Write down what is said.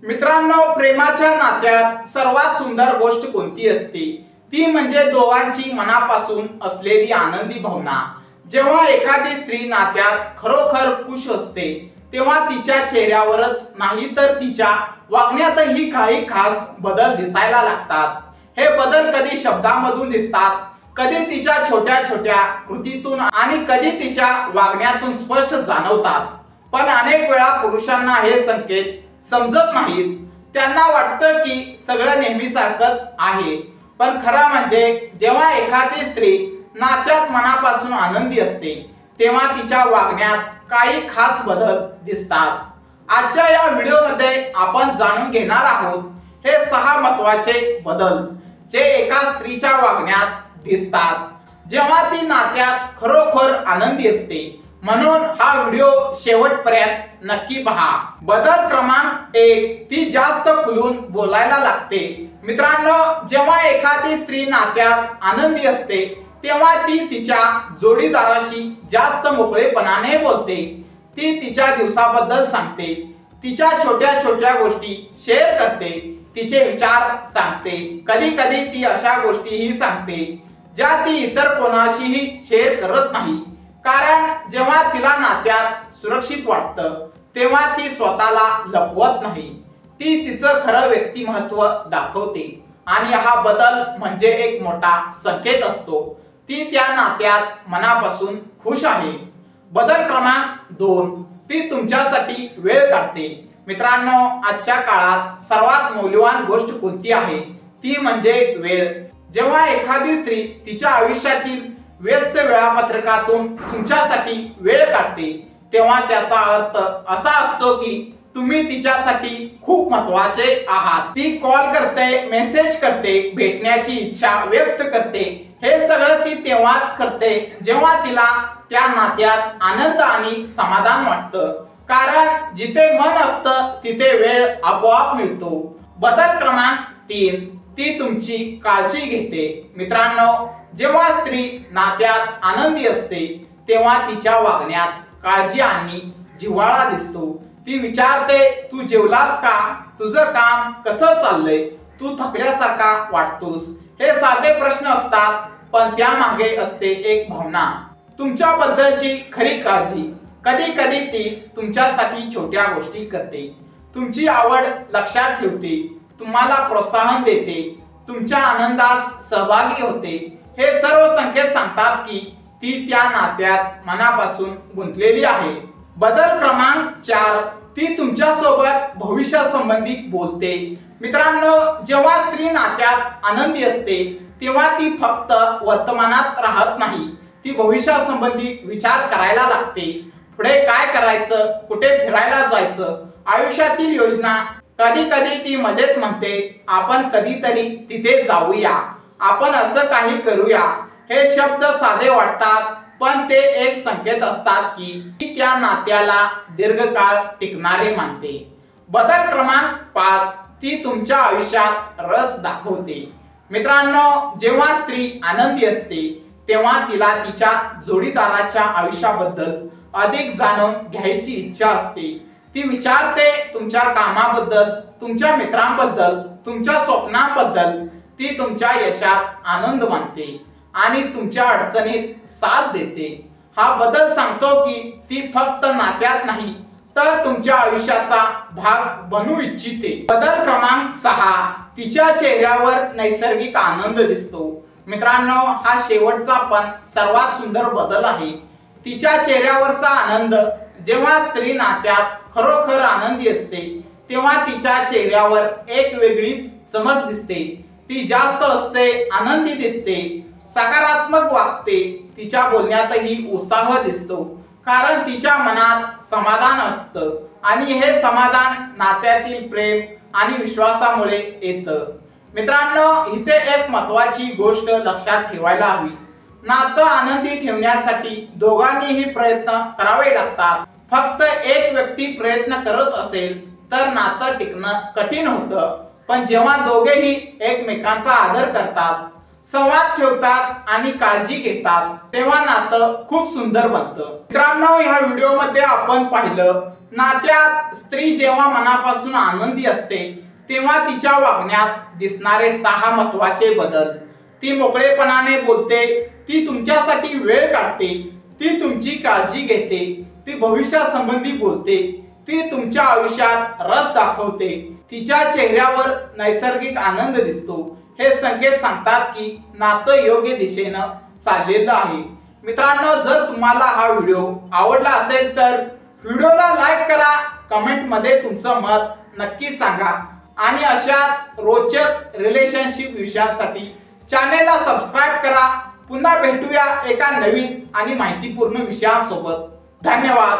मित्रांनो, प्रेमाच्या नात्यात सर्वात सुंदर गोष्ट कोणती असते ती म्हणजे दोघांची मनापासून असलेली आनंदी भावना। जेव्हा एखादी स्त्री नात्यात खरोखर खुश असते तेव्हा तिच्या चेहऱ्यावरच नाही तर तिच्या वागण्यातही काही खास बदल दिसायला लागतात। हे बदल कधी शब्दांमधून दिसतात, कधी तिच्या छोट्या छोट्या कृतीतून आणि कधी तिच्या वागण्यातून स्पष्ट जाणवतात। पण अनेक वेळा पुरुषांना हे संकेत समजत नाहीत। त्यांना वाटतं की सगळं नेहमीसारखंच आहे, पण खरं म्हणजे जेव्हा एखादी स्त्री नात्यात मनापासून आनंदी असते तेव्हा तिच्या वागण्यात काही खास बदल दिसतात। आजच्या या व्हिडिओमध्ये आपण जाणून घेणार आहोत हे 6 महत्त्वाचे बदल जे एका स्त्रीच्या वागण्यात दिसतात जेव्हा ती नात्यात खरोखर आनंदी असते। म्हणून हा व्हिडिओ शेवटपर्यंत नक्की पहा। बदल क्रमांक 1, ती जास्त खुलून बोलायला लागते। मित्रांनो, जेव्हा एखादी स्त्री नात्यात आनंदी असते तेव्हा ती तिच्या जोडीदाराशी जास्त मोकळेपणाने बोलते। ती तिच्या दिवसाबद्दल सांगते, तिच्या छोट्या छोट्या गोष्टी शेअर करते, तिचे विचार सांगते। कधी कधी ती अशा गोष्टीही सांगते ज्या ती इतर कोणाशीही शेअर करत नाही, कारण जेव्हा तिला नात्यात सुरक्षित वाटतं तेव्हा ती स्वतःला लपवत नाही। ती तिचं खरं व्यक्तिमत्व दाखवते आणि हा बदल म्हणजे एक मोठा संकेत असतो ती त्या नात्यात मनापासून खुश आहे। बदल क्रमांक 2, ती तुमच्यासाठी वेळ काढते। मित्रांनो, आजच्या काळात सर्वात मौल्यवान गोष्ट कोणती आहे ती म्हणजे वेळ। जेव्हा एखादी स्त्री तिच्या आयुष्यातील व्यस्त वेळापत्रकातून तुमच्यासाठी वेळ काढते तेव्हा त्याचा अर्थ असा असतो की तुम्ही तिच्यासाठी खूप महत्त्वाचे आहात। ती कॉल करते, मेसेज करते, भेटण्याची इच्छा व्यक्त करते। हे सगळं ती तेव्हाच करते जेव्हा तिला त्या नात्यात आनंद आणि समाधान वाटतं, कारण जिथे मन असतं तिथे वेळ आपोआप मिळतो। बदल क्रमांक 3, ती तुमची काळजी घेते। मित्रांनो, जेव्हा स्त्री नात्यात आनंदी असते तेव्हा तिच्या वागण्यात काळजी आणि जिव्हाळा दिसतो। ती विचारते, तू जेवलास का, तुझं काम कसं चाललंय, तू थकल्यासारखा वाटतोस। हे साधे प्रश्न असतात, पण त्यामागे असते एक भावना, तुमच्याबद्दलची खरी काळजी। कधी कधी ती तुमच्यासाठी छोट्या गोष्टी करते, तुमची आवड लक्षात ठेवते, तुम्हाला प्रोत्साहन देते, तुमच्या आनंदात सहभागी होते। हे सर्व संकेत सांगतात की ती त्या नात्यात मनापासून गुंतलेली आहे। बदल क्रमांक 4, ती तुमच्यासोबत भविष्यासंबंधी बोलते। मित्रांनो, जेव्हा स्त्री नात्यात आनंदी असते तेव्हा ती फक्त वर्तमानात राहत नाही, ती भविष्यासंबंधी विचार करायला लागते। पुढे काय करायचं, कुठे फिरायला जायचं, आयुष्यातील योजना। कधी कधी ती मजेत म्हणते, आपण कधीतरी तिथे जाऊया, आपण असं काही करूया। हे शब्द साधे वाटतात, पण ते एक संकेत असतात की ती त्या नात्याला दीर्घकाळ टिकणारे मानते। बदल क्रमांक 5, ती तुमच्या आयुष्यात रस दाखवते। मित्रांनो, जेव्हा स्त्री आनंदी असते तेव्हा तिला तिच्या जोडीदाराच्या आयुष्याबद्दल अधिक जाणून घ्यायची इच्छा असते। ती विचारते तुमच्या कामाबद्दल, तुमच्या मित्रांबद्दल, तुमच्या स्वप्नांबद्दल। ती तुमच्या यशात आनंद मानते आणि तुमच्या अडचणीत साथ देते। हा बदल सांगतो की ती फक्त नात्यात नाही तर तुमच्या आयुष्याचा भाग बनू इच्छिते। बदल क्रमांक 6, तिच्या चेहऱ्यावर नैसर्गिक आनंद दिसतो। मित्रांनो, हा शेवटचा पण सर्वात सुंदर बदल आहे। तिच्या चेहऱ्यावरचा आनंद। जेव्हा स्त्री नात्यात खरोखर आनंदी असते तेव्हा तिच्या चेहऱ्यावर एक वेगळीच चमक दिसते। ती जास्त असते, आनंदी दिसते, सकारात्मक वागते। तिच्या बोलण्यातही उत्साह दिसतो, कारण तिच्या मनात समाधान असतं आणि हे समाधान नात्यातील प्रेम आणि विश्वासामुळे येतं। मित्रांनो, इथे एक महत्त्वाची गोष्ट लक्षात ठेवायला हवी, नातं आनंदी ठेवण्यासाठी दोघांनीही प्रयत्न करावे लागतात। फक्त एक व्यक्ती प्रयत्न करत असेल तर नातं टिकणं कठीण होतं, पण जेव्हा दोघेही एकमेकांचा आदर करतात, संवाद ठेवतात आणि काळजी घेतात तेव्हा नातं खूप सुंदर बनतं। मित्रांनो, ह्या व्हिडिओमध्ये आपण पाहिलं नात्यात स्त्री जेव्हा मनापासून आनंदी असते तेव्हा तिच्या वागण्यात दिसणारे 6 महत्त्वाचे बदल. ती मोकळेपणाने बोलते, ती तुमच्यासाठी वेळ काढते, ती तुमची काळजी घेते, ती भविष्यासंबंधी बोलते, ती तुमच्या आयुष्यात रस दाखवते, तिच्या चेहऱ्यावर नैसर्गिक आनंद दिसतो. हे संकेत सांगतात की नातं योग्य दिशेनं चाललेलं आहे. मित्रांनो, जर तुम्हाला हा व्हिडिओ आवडला असेल तर व्हिडिओला लाईक करा, कमेंटमध्ये तुमचं मत नक्की सांगा आणि अशाच रोचक रिलेशनशिप विषयांसाठी चॅनेलला सबस्क्राईब करा. पुन्हा भेटूया एका नवीन आणि माहितीपूर्ण विषयासोबत. धन्यवाद.